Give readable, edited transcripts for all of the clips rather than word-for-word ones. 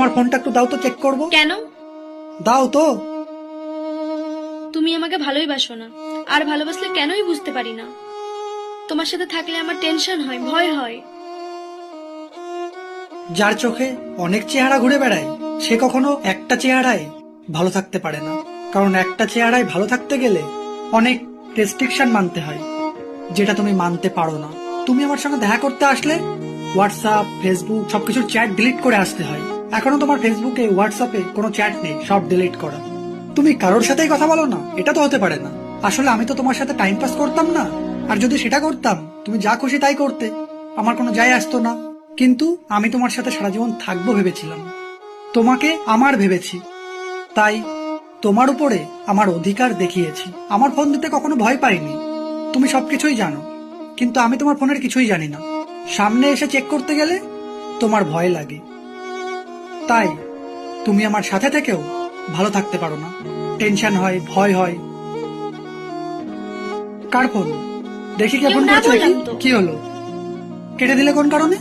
তোমার ফোনটা একটু দাও তো, চেক করবো। কেন? দাও তো। তুমি আমাকে ভালোই বাসো না, আর ভালোবাসলে কেনই বুঝতে পারি না। তোমার সাথে থাকলে আমার টেনশন হয়, ভয় হয়। যার চোখে অনেক চেহারা ঘুরে বেড়ায় সে কখনো একটা চেহারায় ভালো থাকতে পারে না। কারণ একটা চেহারায় ভালো থাকতে গেলে অনেক রেস্ট্রিকশন মানতে হয়, যেটা তুমি মানতে পারো না। তুমি আমার সঙ্গে দেখা করতে আসলে হোয়াটসঅ্যাপ, ফেসবুক সবকিছুর চ্যাট ডিলিট করে আসতে হয়। এখনো তোমার ফেসবুকে, হোয়াটসঅ্যাপে কোনো চ্যাট নেই, সব ডিলিট করা। তুমি কারোর সাথেই কথা বলো না, এটা তো হতে পারে না। আসলে আমি তো তোমার সাথে টাইম পাস করতাম না, আর যদি সেটা করতাম তুমি যা খুশি তাই করতে, আমার কোনো যায় আসতো না। কিন্তু আমি তোমার সাথে সারা জীবন থাকবো ভেবেছিলাম, তোমাকে আমার ভেবেছি, তাই তোমার উপরে আমার অধিকার দেখিয়েছি। আমার ফোন দিতে কখনো ভয় পাইনি, তুমি সবকিছুই জানো। কিন্তু আমি তোমার ফোনের কিছুই জানি না, সামনে এসে চেক করতে গেলে তোমার ভয় লাগে। তাই তুমি আমার সাথে থেকেও ভালো থাকতে পারো না, টেনশন হয়, ভয় হয়। কার ফোন? দেখি কে কেউ ফোন না করছে, দেখি বললাম তো। কি হলো। কেটে দিলে কোন কারণে?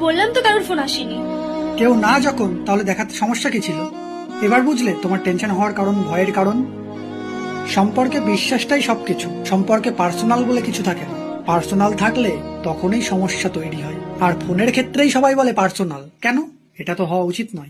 বললাম তো কারোর ফোন আসেনি। কেউ না যখন, তাহলে দেখাতে সমস্যা কি ছিল? এবার বুঝলে তোমার টেনশন হওয়ার কারণ, ভয়ের কারণ। সম্পর্কে বিশ্বাসটাই সবকিছু। সম্পর্কে পার্সোনাল বলে কিছু থাকে না। পার্সোনাল থাকলে তখনই সমস্যা তৈরি হয়। আর ফোনের ক্ষেত্রেই সবাই বলে পার্সোনাল, কেন? এটা তো হওয়া উচিত নয়।